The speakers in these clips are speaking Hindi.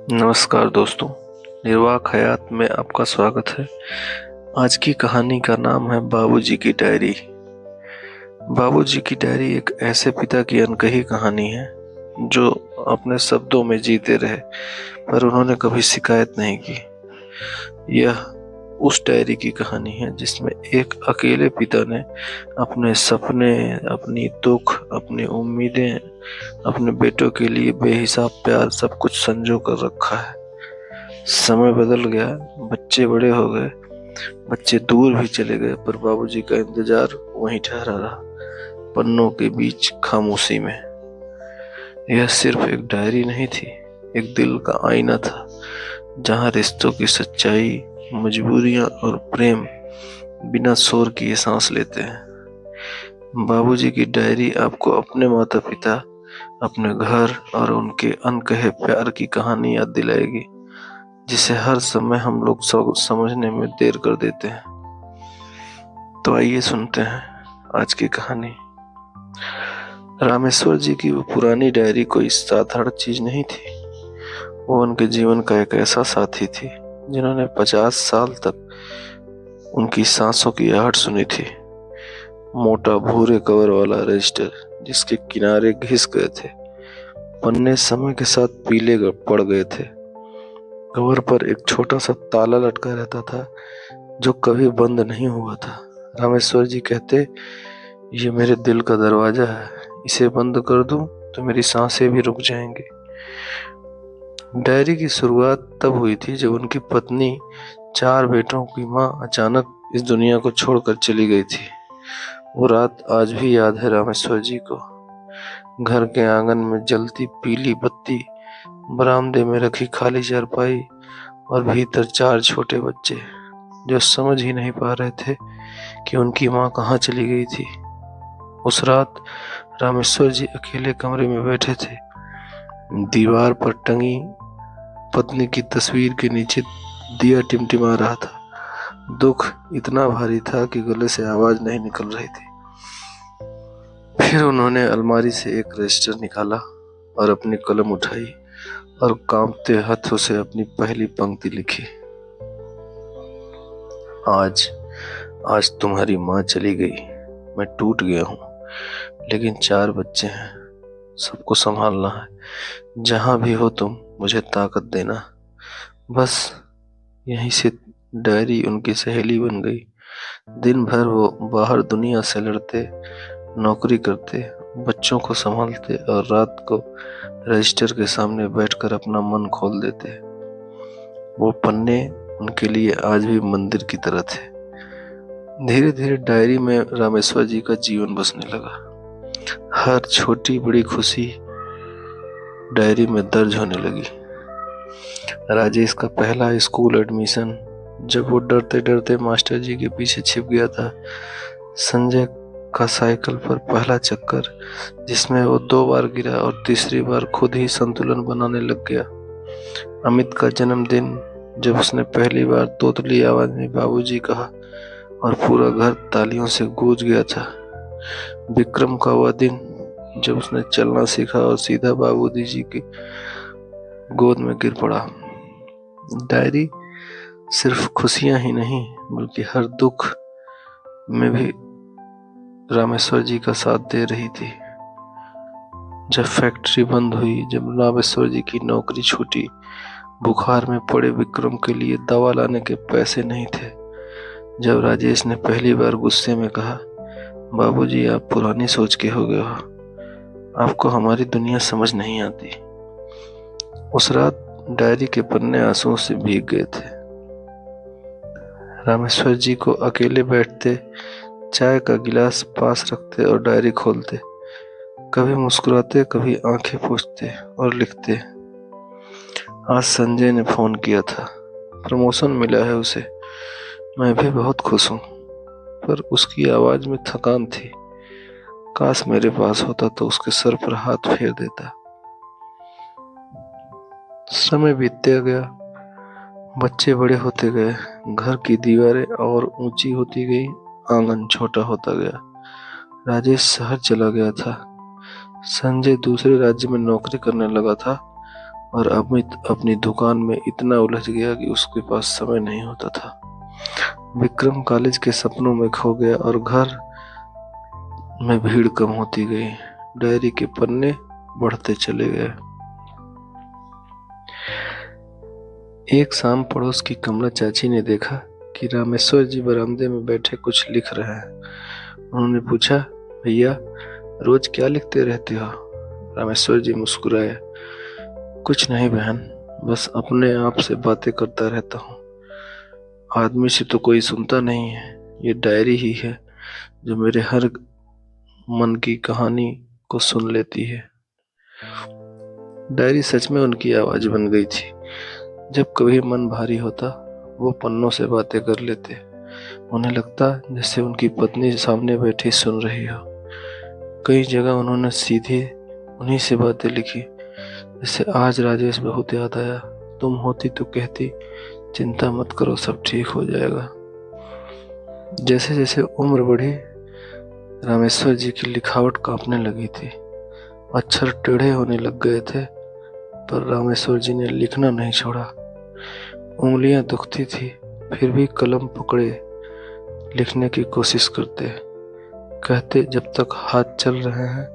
नमस्कार दोस्तों, निर्वाक हयात में आपका स्वागत है। आज की कहानी का नाम है बाबूजी की डायरी। बाबूजी की डायरी एक ऐसे पिता की अनकही कहानी है जो अपने शब्दों में जीते रहे, पर उन्होंने कभी शिकायत नहीं की। यह उस डायरी की कहानी है जिसमें एक अकेले पिता ने अपने सपने, अपनी दुख, अपनी उम्मीदें, अपने बेटों के लिए बेहिसाब प्यार सब कुछ संजो कर रखा है। समय बदल गया, बच्चे बड़े हो गए, बच्चे दूर भी चले गए, पर बाबूजी का इंतजार वहीं ठहरा रहा, पन्नों के बीच खामोशी में। यह सिर्फ एक डायरी नहीं थी, एक दिल का आईना था, जहां रिश्तों की सच्चाई, मजबूरियां और प्रेम बिना शोर किए सांस लेते हैं। बाबूजी की डायरी आपको अपने माता पिता, अपने घर और उनके अनकहे प्यार की कहानी याद दिलाएगी, जिसे हर समय हम लोग समझने में देर कर देते हैं। तो आइए सुनते हैं आज की कहानी। रामेश्वर जी की वो पुरानी डायरी कोई साधारण चीज नहीं थी। वो उनके जीवन का एक ऐसा साथी थी जिन्होंने 50 साल तक उनकी सांसों की आहट सुनी थी। मोटा भूरे कवर वाला रजिस्टर जिसके किनारे घिस गए थे, पन्ने समय के साथ पीले पड़ गए थे। कवर पर एक छोटा सा ताला लटका रहता था जो कभी बंद नहीं हुआ था। रामेश्वर जी कहते, ये मेरे दिल का दरवाजा है, इसे बंद कर दूं तो मेरी सांसें भी रुक जाएंगी। डायरी की शुरुआत तब हुई थी जब उनकी पत्नी, 4 बेटों की मां, अचानक इस दुनिया को छोड़कर चली गई थी। वो रात आज भी याद है रामेश्वर जी को। घर के आंगन में जलती पीली बत्ती, बरामदे में रखी खाली चारपाई और भीतर 4 छोटे बच्चे जो समझ ही नहीं पा रहे थे कि उनकी माँ कहाँ चली गई थी। उस रात रामेश्वर जी अकेले कमरे में बैठे थे। दीवार पर टंगी पत्नी की तस्वीर के नीचे दिया टिमटिमा रहा था। दुख इतना भारी था कि गले से आवाज नहीं निकल रही थी। फिर उन्होंने अलमारी से एक रजिस्टर निकाला और अपनी कलम उठाई और कांपते हाथों से अपनी पहली पंक्ति लिखी। आज आज तुम्हारी माँ चली गई, मैं टूट गया हूँ, लेकिन 4 बच्चे हैं, सबको संभालना है। जहां भी हो तुम, मुझे ताकत देना। बस यहीं से डायरी उनकी सहेली बन गई। दिन भर वो बाहर दुनिया से लड़ते, नौकरी करते, बच्चों को संभालते और रात को रजिस्टर के सामने बैठकर अपना मन खोल देते। वो पन्ने उनके लिए आज भी मंदिर की तरह थे। धीरे धीरे डायरी में रामेश्वर जी का जीवन बसने लगा। हर छोटी बड़ी खुशी डायरी में दर्ज होने लगी। राजेश का पहला स्कूल एडमिशन, जब वो डरते डरते मास्टर जी के पीछे छिप गया था। संजय का साइकिल पर पहला चक्कर, जिसमें वो 2 बार गिरा और तीसरी बार खुद ही संतुलन बनाने लग गया। अमित का जन्मदिन, जब उसने पहली बार तोतली आवाज में बाबूजी कहा और पूरा घर तालियों से गूंज गया था। विक्रम का वह दिन, जब उसने चलना सीखा और सीधा बाबूजी जी की गोद में गिर पड़ा। डायरी सिर्फ खुशियां ही नहीं, बल्कि हर दुख में भी रामेश्वर जी का साथ दे रही थी। जब फैक्ट्री बंद हुई, जब रामेश्वर जी की नौकरी छूटी, बुखार में पड़े विक्रम के लिए दवा लाने के पैसे नहीं थे, जब राजेश ने पहली बार गुस्से में कहा, बाबूजी आप पुरानी सोच के हो गए हो, आपको हमारी दुनिया समझ नहीं आती। उस रात डायरी के पन्ने आंसुओं से भीग गए थे। रामेश्वर जी को अकेले बैठते, चाय का गिलास पास रखते और डायरी खोलते, कभी मुस्कुराते, कभी आंखें पोंछते और लिखते। आज संजय ने फोन किया था, प्रमोशन मिला है उसे, मैं भी बहुत खुश हूँ, पर उसकी आवाज में थकान थी। काश मेरे पास होता तो उसके सर पर हाथ फेर देता। समय बीतते गया, बच्चे बड़े होते गए, घर की दीवारें और ऊंची होती गई, आंगन छोटा होता गया। राजेश शहर चला गया था, संजय दूसरे राज्य में नौकरी करने लगा था और अमित अपनी दुकान में इतना उलझ गया कि उसके पास समय नहीं होता था। विक्रम कॉलेज के सपनों में खो गया और घर में भीड़ कम होती गई। डायरी के पन्ने बढ़ते चले गए। एक शाम पड़ोस की कमला चाची ने देखा कि रामेश्वर जी बरामदे में बैठे कुछ लिख रहे हैं। उन्होंने पूछा, भैया रोज क्या लिखते रहते हो? रामेश्वर जी मुस्कुराए, कुछ नहीं बहन, बस अपने आप से बातें करता रहता हूँ। आदमी से तो कोई सुनता नहीं है, ये डायरी ही है जो मेरे हर मन की कहानी को सुन लेती है। डायरी सच में उनकी आवाज बन गई थी। जब कभी मन भारी होता, वो पन्नों से बातें कर लेते। उन्हें लगता जैसे उनकी पत्नी सामने बैठी सुन रही हो। कई जगह उन्होंने सीधे उन्हीं से बातें लिखी, जैसे आज राजेश बहुत याद आया, तुम होती तो कहती चिंता मत करो सब ठीक हो जाएगा। जैसे जैसे उम्र बढ़ी, रामेश्वर जी की लिखावट कांपने लगी थी। अक्षर टेढ़े होने लग गए थे, पर रामेश्वर जी ने लिखना नहीं छोड़ा। उंगलियां दुखती थी, फिर भी कलम पकड़े लिखने की कोशिश करते। कहते, जब तक हाथ चल रहे हैं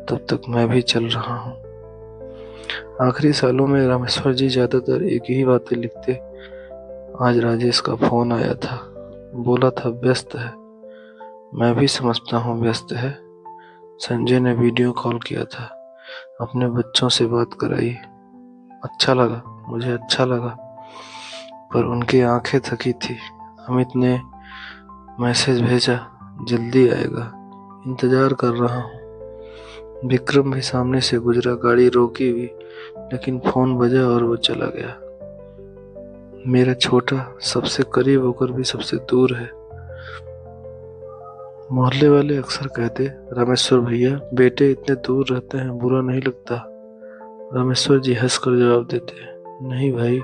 तब तक मैं भी चल रहा हूँ। आखिरी सालों में रामेश्वर जी ज्यादातर एक ही बातें लिखते। आज राजेश का फोन आया था, बोला था व्यस्त है। मैं भी समझता हूँ व्यस्त है। संजय ने वीडियो कॉल किया था, अपने बच्चों से बात कराई। अच्छा लगा, मुझे अच्छा लगा, पर उनकी आंखें थकी थी। अमित ने मैसेज भेजा, जल्दी आएगा, इंतजार कर रहा हूँ। विक्रम भी सामने से गुजरा, गाड़ी रोकी भी, लेकिन फोन बजा और वो चला गया। मेरा छोटा सबसे करीब होकर भी सबसे दूर है। मोहल्ले वाले अक्सर कहते, रामेश्वर भैया बेटे इतने दूर रहते हैं, बुरा नहीं लगता? रामेश्वर जी हंसकर जवाब देते, नहीं भाई,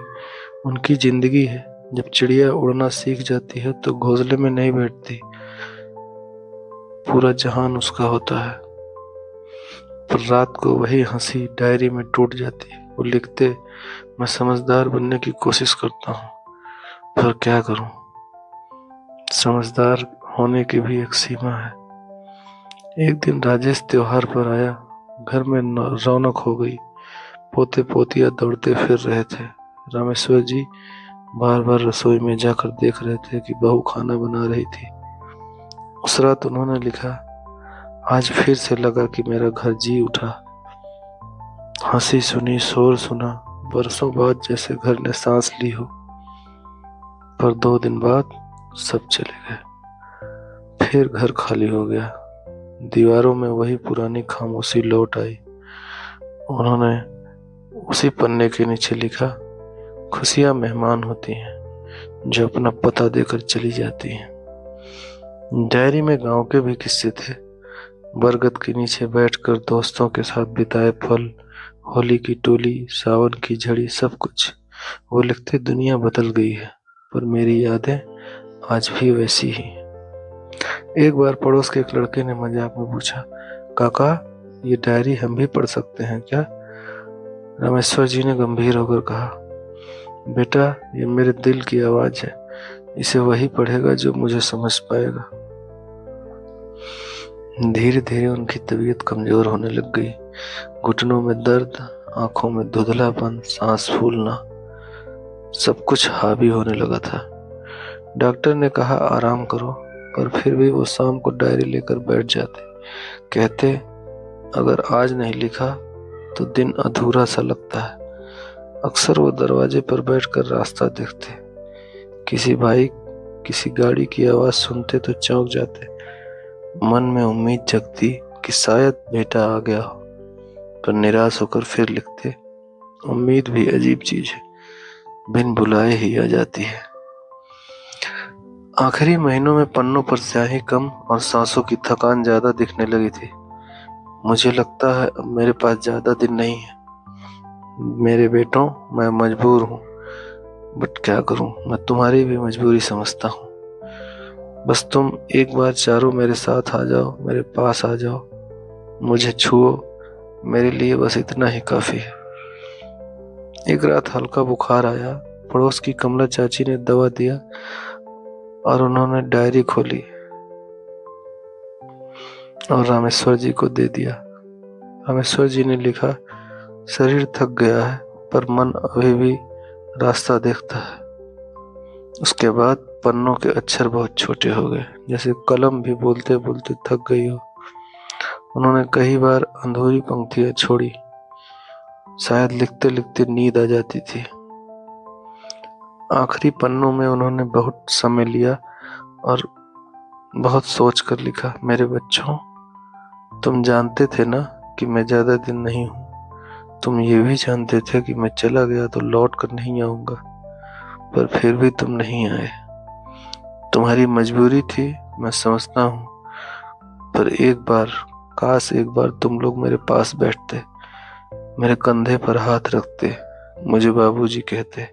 उनकी जिंदगी है। जब चिड़िया उड़ना सीख जाती है तो घोंसले में नहीं बैठती, पूरा जहान उसका होता है। पर रात को वही हंसी डायरी में टूट जाती। वो लिखते, मैं समझदार बनने की कोशिश करता हूँ, पर क्या करूँ, समझदार होने की भी एक सीमा है। एक दिन राजेश त्योहार पर आया, घर में रौनक हो गई। पोते पोतियां दौड़ते फिर रहे थे। रामेश्वर जी बार बार रसोई में जाकर देख रहे थे कि बहू खाना बना रही थी। उस रात उन्होंने लिखा, आज फिर से लगा कि मेरा घर जी उठा। हंसी सुनी, शोर सुना, बरसों बाद जैसे घर ने सांस ली हो। पर 2 दिन बाद सब चले गए। फिर घर खाली हो गया। दीवारों में वही पुरानी खामोशी लौट आई। उन्होंने उसी पन्ने के नीचे लिखा, खुशियां मेहमान होती हैं जो अपना पता देकर चली जाती हैं। डायरी में गांव के भी किस्से थे। बरगद के नीचे बैठकर दोस्तों के साथ बिताए पल, होली की टोली, सावन की झड़ी, सब कुछ। वो लिखते, दुनिया बदल गई है पर मेरी यादें आज भी वैसी ही। एक बार पड़ोस के एक लड़के ने मजाक में पूछा, काका ये डायरी हम भी पढ़ सकते हैं क्या? रामेश्वर जी ने गंभीर होकर कहा, बेटा ये मेरे दिल की आवाज है, इसे वही पढ़ेगा जो मुझे समझ पाएगा। धीरे धीरे उनकी तबीयत कमजोर होने लग गई। घुटनों में दर्द, आंखों में धुंधलापन, सांस फूलना, सब कुछ हावी होने लगा था। डॉक्टर ने कहा आराम करो, पर फिर भी वो शाम को डायरी लेकर बैठ जाते। कहते, अगर आज नहीं लिखा तो दिन अधूरा सा लगता है। अक्सर वो दरवाजे पर बैठकर रास्ता देखते। किसी बाइक, किसी गाड़ी की आवाज सुनते तो चौंक जाते। मन में उम्मीद जगती कि शायद बेटा आ गया हो, पर निराश होकर फिर लिखते, उम्मीद भी अजीब चीज है, बिन बुलाए ही आ जाती है। आखिरी महीनों में पन्नों पर स्याही कम और सांसों की थकान ज्यादा दिखने लगी थी। मुझे लगता है अब मेरे पास ज्यादा दिन नहीं है। मेरे बेटों, मैं मजबूर हूँ, बट क्या करूँ, मैं तुम्हारी भी मजबूरी समझता हूँ। बस तुम एक बार चारों मेरे साथ आ जाओ, मेरे पास आ जाओ, मुझे छुओ, मेरे लिए बस इतना ही काफी है। एक रात हल्का बुखार आया। पड़ोस की कमला चाची ने दवा दिया और उन्होंने डायरी खोली और रामेश्वर जी को दे दिया। रामेश्वर जी ने लिखा, शरीर थक गया है पर मन अभी भी रास्ता देखता है। उसके बाद पन्नों के अक्षर बहुत छोटे हो गए, जैसे कलम भी बोलते बोलते थक गई हो। उन्होंने कई बार अधूरी पंक्तियां छोड़ी, शायद लिखते लिखते नींद आ जाती थी। आखिरी पन्नों में उन्होंने बहुत समय लिया और बहुत सोच कर लिखा, मेरे बच्चों, तुम जानते थे ना कि मैं ज्यादा दिन नहीं हूँ। तुम ये भी जानते थे कि मैं चला गया तो लौट कर नहीं आऊंगा, पर फिर भी तुम नहीं आए। तुम्हारी मजबूरी थी, मैं समझता हूँ, पर काश एक बार तुम लोग मेरे पास बैठते, मेरे कंधे पर हाथ रखते, मुझे बाबूजी कहते।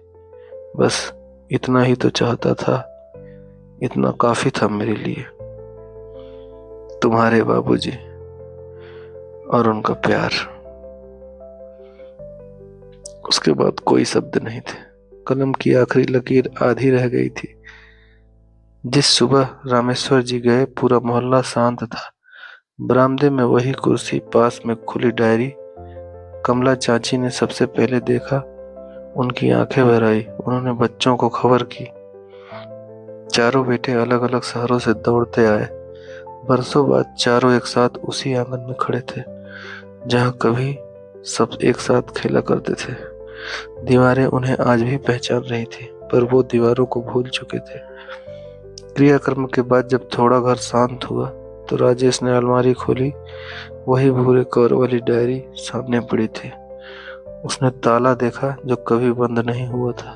बस इतना ही तो चाहता था, इतना काफी था मेरे लिए। तुम्हारे बाबूजी। और उनका प्यार। उसके बाद कोई शब्द नहीं थे। कलम की आखिरी लकीर आधी रह गई थी। जिस सुबह रामेश्वर जी गए पूरा मोहल्ला शांत था। बरामदे में वही कुर्सी, पास में खुली डायरी। कमला चाची ने सबसे पहले देखा। उनकी आंखें भर आई। उन्होंने बच्चों को खबर की। चारों बेटे अलग अलग शहरों से दौड़ते आए। बरसों बाद चारों एक साथ उसी आंगन में खड़े थे जहां कभी सब एक साथ खेला करते थे। दीवारें उन्हें आज भी पहचान रही थी, पर वो दीवारों को भूल चुके थे। क्रियाक्रम के बाद जब थोड़ा घर शांत हुआ तो राजेश ने अलमारी खोली। वही भूरे कवर वाली डायरी सामने पड़ी थी। उसने ताला देखा जो कभी बंद नहीं हुआ था।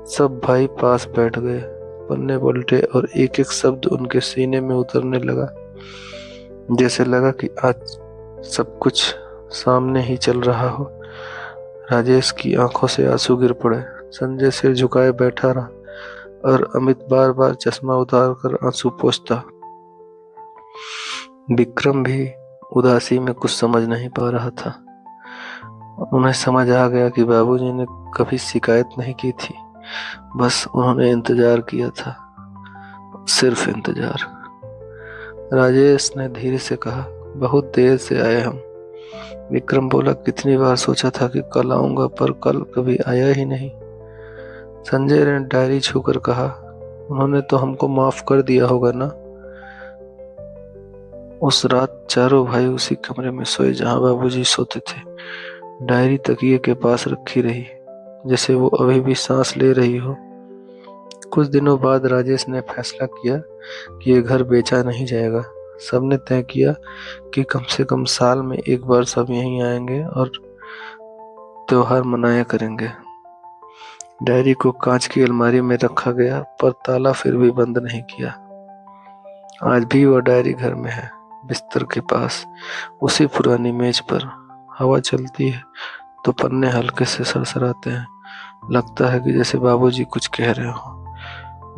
सब भाई पास बैठ गए। पन्ने पलटे और एक एक शब्द उनके सीने में उतरने लगा। जैसे लगा कि आज सब कुछ सामने ही चल रहा हो। राजेश की आंखों से आंसू गिर पड़े। संजय सिर झुकाए बैठा रहा और अमित बार बार चश्मा उतार कर आंसू पोंछता। विक्रम भी उदासी में कुछ समझ नहीं पा रहा था। उन्हें समझ आ गया कि बाबूजी ने कभी शिकायत नहीं की थी, बस उन्होंने इंतजार किया था, सिर्फ इंतजार। राजेश ने धीरे से कहा, बहुत देर से आए हम। विक्रम बोला, कितनी बार सोचा था कि कल आऊंगा, पर कल कभी आया ही नहीं। संजय ने डायरी छूकर कहा, उन्होंने तो हमको माफ कर दिया होगा ना। उस रात चारों भाई उसी कमरे में सोए जहां बाबूजी सोते थे। डायरी तकिए के पास रखी रही, जैसे वो अभी भी सांस ले रही हो। कुछ दिनों बाद राजेश ने फैसला किया कि ये घर बेचा नहीं जाएगा। सबने तय किया कि कम से कम साल में एक बार सब यहीं आएंगे और त्योहार मनाया करेंगे। डायरी को कांच की अलमारी में रखा गया, पर ताला फिर भी बंद नहीं किया। आज भी वह डायरी घर में है, बिस्तर के पास, उसी पुरानी मेज पर। हवा चलती है तो पन्ने हल्के से सरसराते हैं। लगता है कि जैसे बाबूजी कुछ कह रहे हो।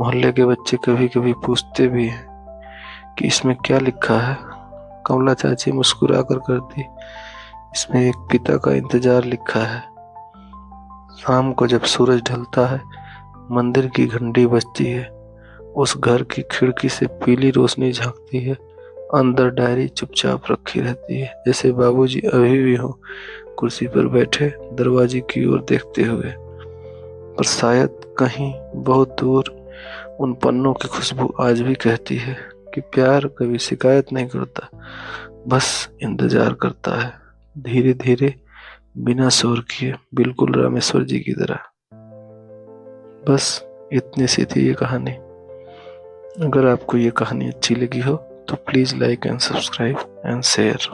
मोहल्ले के बच्चे कभी कभी पूछते भी हैं कि इसमें क्या लिखा है। कमला चाची मुस्कुरा कर करती, इसमें एक पिता का इंतजार लिखा है। शाम को जब सूरज ढलता है, मंदिर की घंटी बजती है, उस घर की खिड़की से पीली रोशनी झांकती है। अंदर डायरी चुपचाप रखी रहती है, जैसे बाबूजी अभी भी हो, कुर्सी पर बैठे, दरवाजे की ओर देखते हुए। पर शायद कहीं बहुत दूर उन पन्नों की खुशबू आज भी कहती है कि प्यार कभी शिकायत नहीं करता, बस इंतजार करता है, धीरे धीरे, बिना शोर किए, बिल्कुल रामेश्वर जी की तरह। बस इतनी सी थी ये कहानी। अगर आपको ये कहानी अच्छी लगी हो तो please like and subscribe and share.